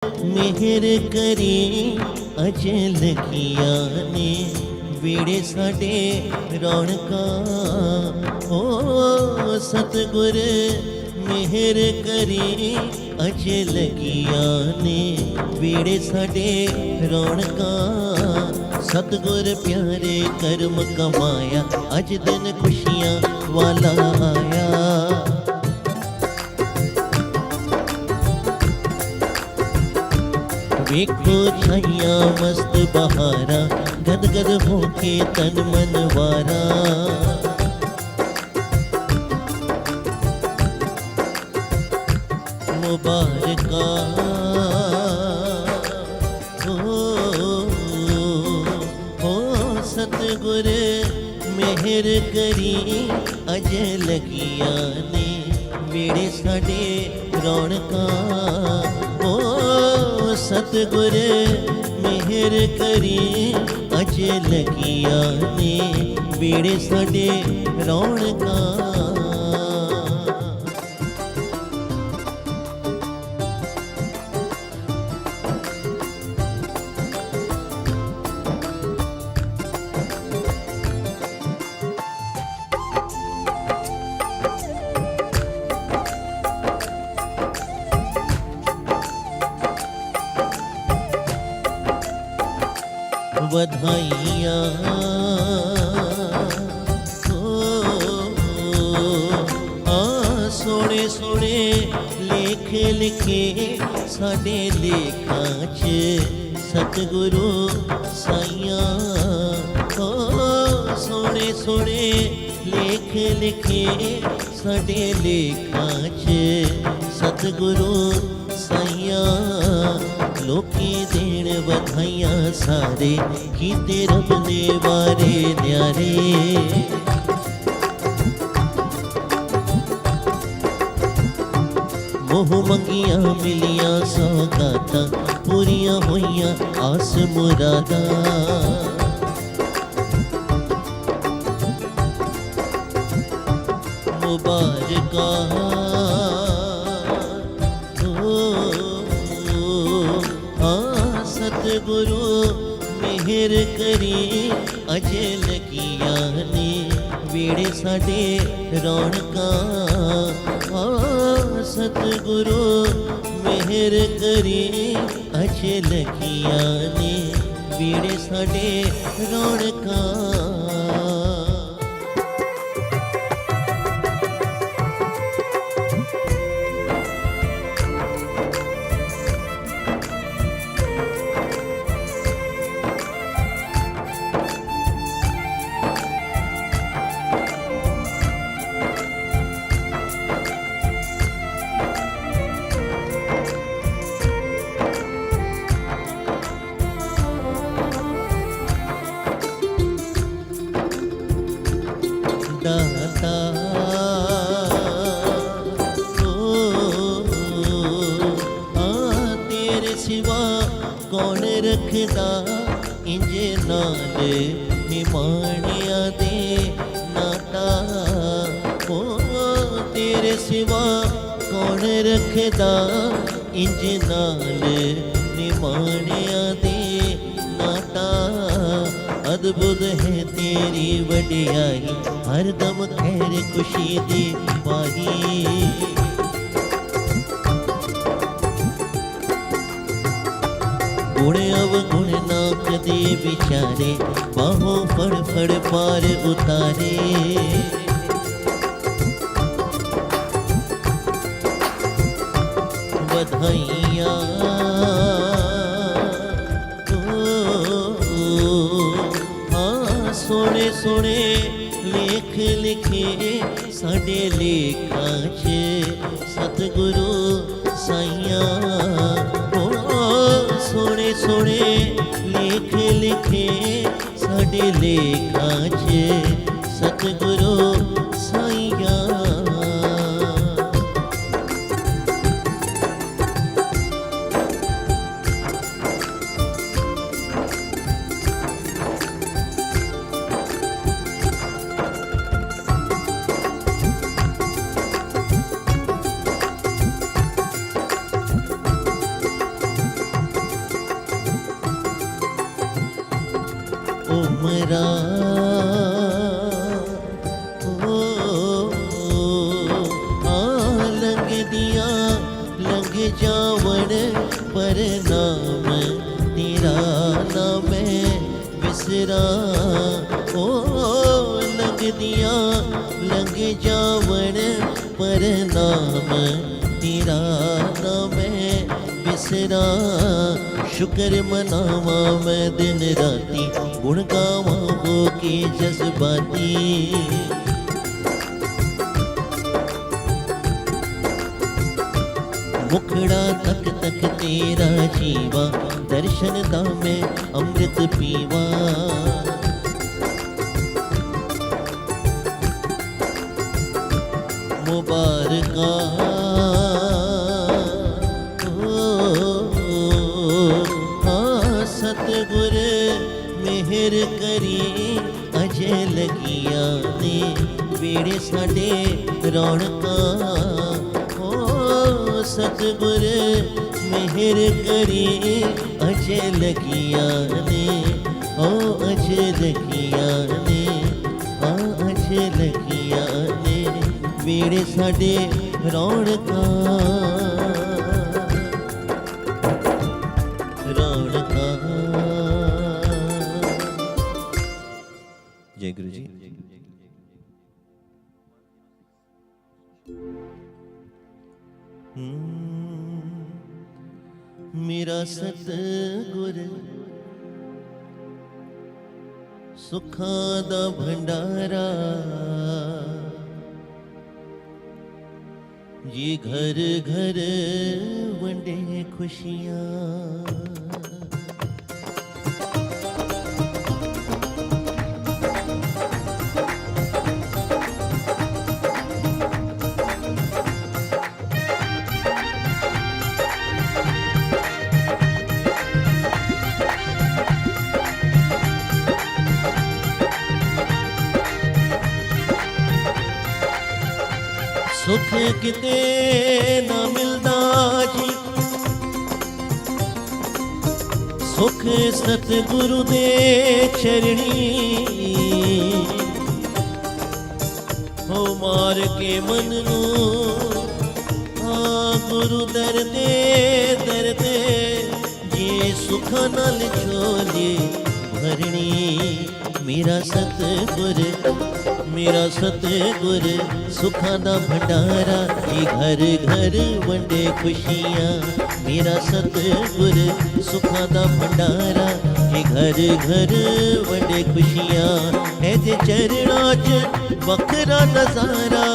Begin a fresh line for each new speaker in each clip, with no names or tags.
मेहर करी अज लगिया ने वेड़े साडे रौनका। ओ सतगुर मेहर करी अज लगिया ने वेड़े साडे रौनका। सतगुर प्यारे कर्म कमाया अज दिन खुशियां वाला आया। वेखो छाइया मस्त बहारा गद गद होके तन मन वारा। मुबारका हो सतगुर मेहर करी अज लगिया ने वेड़े साडे रौनका। सतगुर मेहर करी अज लगिया ने वेड़े साडे रौनका। बधाइयाँ सोने सोने लेख लिखे साडे लेखां च सतगुरु साइयां। सोने सोने लेख लिखे साडे लेखां च सतगुरु साइयां। लोकी देण बधाइयां सारे कीते रब ने वारे न्यारे। मोह मंगियां मिलियां सौगातां पूरियां होइयां आस मुरादां। मुबारका सतगुरु मेहर करी अज लगिया ने वेड़े साडे रौनका। सतगुरु मेहर करी अज लगिया ने वेड़े साडे रौनका। दाता तेरे सिवा कौन रखदा इंज नाल निमाणिया दे नाता। तेरे सिवा कौन रखदा इंज नाल निमाणिया दे नाता। अद्भुत है तेरी वडियाई हरदम खैर खुशी दी पाही। गुण अवगुण ना कदे विचारे बाहों फड़ फड़ पार उतारे। बधाइयाँ सोने सोने लेख लिखे साडे लेखां च सतगुरु साइयां। सोने सोने लेख लिखे साडे लेखां च सतगुरु साइयां। उमरा लंघ दिया लंघ जावण पर नाम तेरा ना मैं बिसरा ओ लंघ दिया लंघ जावण पर नाम तेरा ना मैं बिसरा शुक्र मनावा मैं दिन राती गुण गावा हो के जज्बाती मुखड़ा तक तक तेरा जीवा दर्शन दा मैं अमृत पीवा मुबारका सतगुर मेहर करी अजे लगिया ने बेड़े साडे रौनका सतगुर मेहर करी अजे लगिया ने ओ अजे लगिया ने अजे लगिया ने बेड़े साडे रौनका रौनका। जय गुरु जी। मेरा सतगुर सुखां दा भंडारा ये घर घर वंडे खुशियां सुख किते ना मिलदा जी सुख सतगुरु दे चरणी हो मार के मन नू गुरु दर दे जे सुखा नाल झोली भरणी मेरा सतगुर सुखां दा भंडारा ये घर घर वंडे खुशियां मेरा सतगुर सुखां दा भंडारा ये घर घर वंडे खुशियां ऐदे चरणां च वखरा नजारा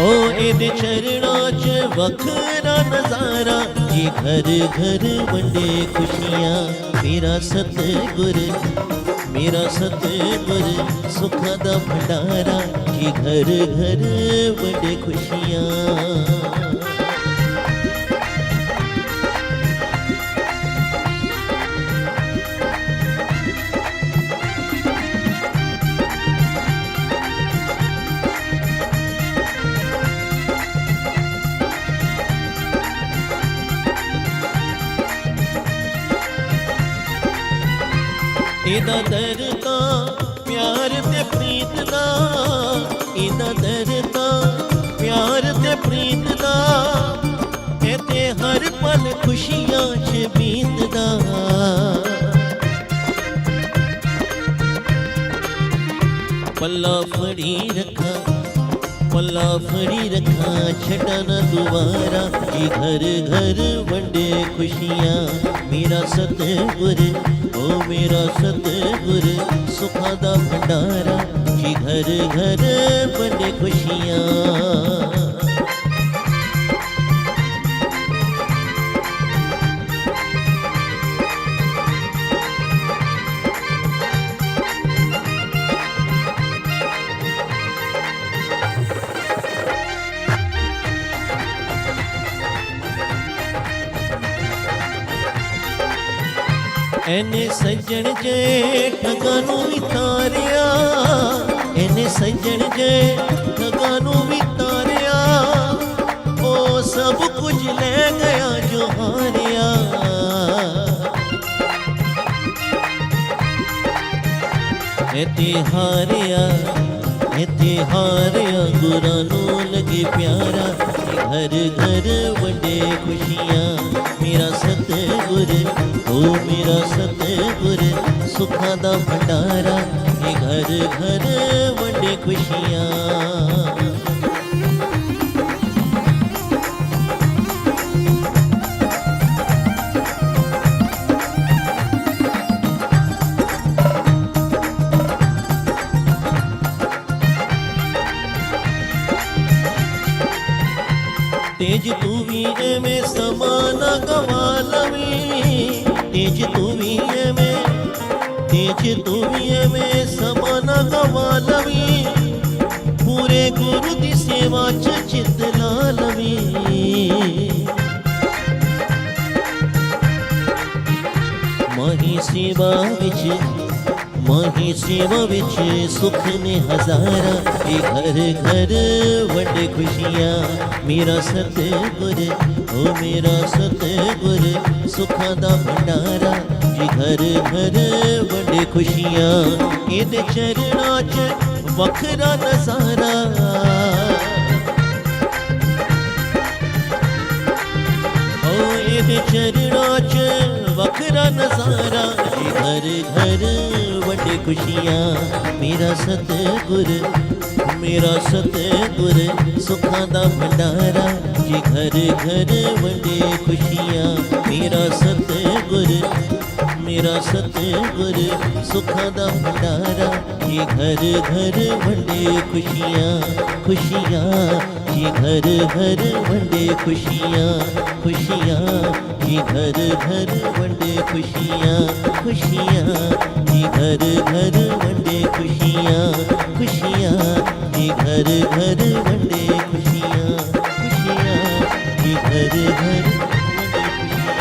ओ एदे चरणां च वखरा नजारा ये घर घर वंडे खुशियां मेरा सतगुर सुखां दा भंडारा ये घर घर वंडे खुशियां इदा दर ता प्यार ते प्रीत दा इदा दर ता प्यार ते प्रीत दा ते हर पल खुशियां च बीतदा पल्ला फड़ी रखा छड़ा ना दुबारा ये घर घर वंडे खुशियां मेरा सतगुर ओ मेरा सतगुर सुखां दा भंडारा ये घर घर वंडे खुशियां एने सज्जन जे ठगा नू भी तारिया एने सज्जन जे ठगा नू भी तारिया ओ सब कुछ ले गया जो हारिया इत्थे हारिया गुरां नूं लगे प्यारा। घर घर वंडे खुशियां मेरा सतगुर, ओ मेरा सतगुर सुखां दा भंडारा। ये घर घर वंडे खुशियां। तेज तू भी एवें समान गवा लवी, तेज तू भी एवें समान गवा लवी। पूरे गुरु दी सेवा च चित ला लवी। माही सेवा विच सुख ने हजारा। ये घर घर वंडे खुशियां मेरा सतगुर, ओ मेरा सतगुर सुखां दा भंडारा। ये घर घर वंडे खुशियां इहदे चरणां च वखरा नजारा। ओ इहदे चरणां च वखरा नजारा। ये घर घर वंडे खुशियां मेरा सतगुर, मेरा सतगुर सुखां दा भंडारा। ये घर घर वंडे खुशियां मेरा सतगुर, मेरा सतगुर सुखां दा भंडारा। ये घर घर वंडे खुशियां खुशियां। ये घर घर वंडे खुशियां खुशियां। ये घर घर वंडे खुशियां खुशियां। ये घर घर वंडे खुशियां खुशियां। ये घर घर वंडे खुशियां खुशियां। ये घर घर वंडे खुशियां।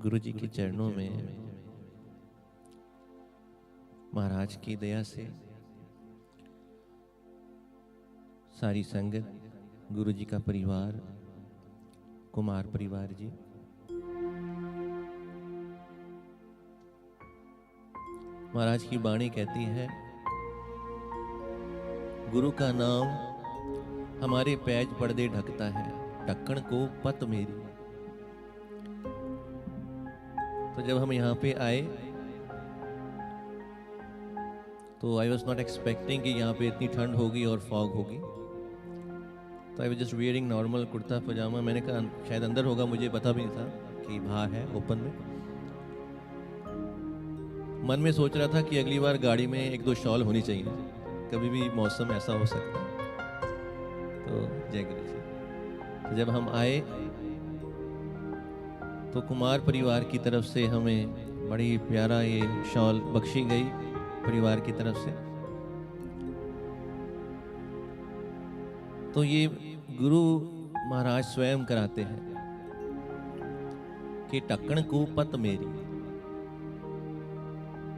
गुरु जी के चरणों में महाराज की दया से सारी संगत, गुरु जी का परिवार, कुमार परिवार जी, महाराज की वाणी कहती है, गुरु का नाम हमारे पैज पर्दे ढकता है, ढक्कन को पत मेरी। तो जब हम यहाँ पे आए तो आई वॉज नॉट एक्सपेक्टिंग कि यहाँ पे इतनी ठंड होगी और फॉग होगी। तो I was just wearing normal kurta pajama. मैंने कहा शायद अंदर होगा, मुझे पता भी नहीं था कि बाहर है ओपन में। मन में सोच रहा था कि अगली बार गाड़ी में एक दो शॉल होनी चाहिए, कभी भी मौसम ऐसा हो सकता है। तो जय गुरु जी। तो जब हम आए तो कुमार परिवार की तरफ से हमें बड़ी प्यारा ये शॉल बख्शी गई परिवार की तरफ से। तो ये गुरु महाराज स्वयं कराते हैं कि ढक्कन को पत मेरी,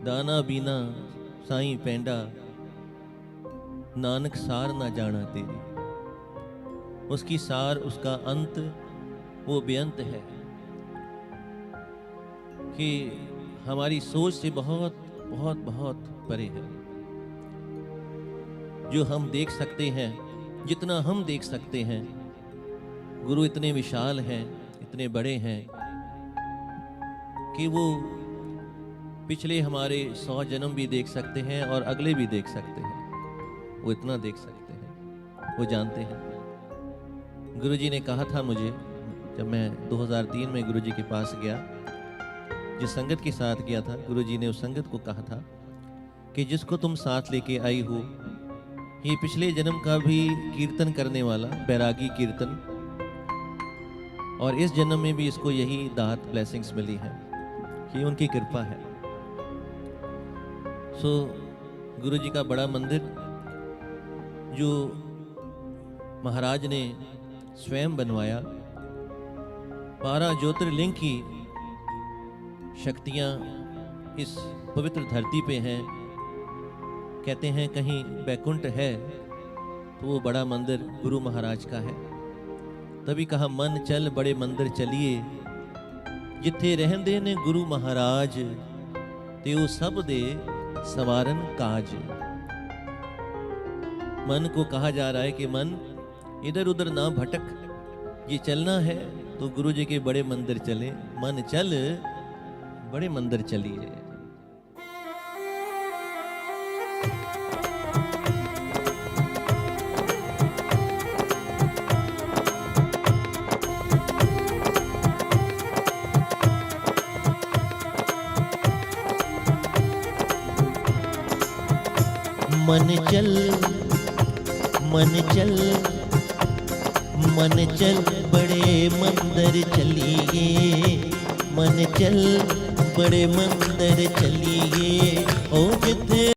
दाना बीना साईं पेंडा, नानक सार ना जाना तेरी। उसकी सार, उसका अंत वो बेअंत है कि हमारी सोच से बहुत बहुत बहुत परे है। जो हम देख सकते हैं, जितना हम देख सकते हैं, गुरु इतने विशाल हैं, इतने बड़े हैं कि वो पिछले हमारे 100 जन्म भी देख सकते हैं और अगले भी देख सकते हैं। वो इतना देख सकते हैं, वो जानते हैं। गुरु जी ने कहा था मुझे, जब मैं 2003 में गुरु जी के पास गया, जिस संगत के साथ गया था, गुरु जी ने उस संगत को कहा था कि जिसको तुम साथ लेके आई हो, ये पिछले जन्म का भी कीर्तन करने वाला बैरागी कीर्तन, और इस जन्म में भी इसको यही दात ब्लेसिंग्स मिली है, कि उनकी कृपा है। सो गुरु जी का बड़ा मंदिर जो महाराज ने स्वयं बनवाया, 12 ज्योतिर्लिंग की शक्तियाँ इस पवित्र धरती पे हैं। कहते हैं कहीं बैकुंठ है तो वो बड़ा मंदिर गुरु महाराज का है। तभी कहा मन चल बड़े मंदिर चलिए, जिथे रहंदे ने गुरु महाराज, ते वो सब दे सवारन काज। मन को कहा जा रहा है कि मन इधर उधर ना भटक, ये चलना है तो गुरु जी के बड़े मंदिर चले। मन चल बड़े मंदिर चलिए। मन चल मन चल मन चल बड़े मंदिर चलिए, मन चल बड़े मंदिर चलिए। ओ जित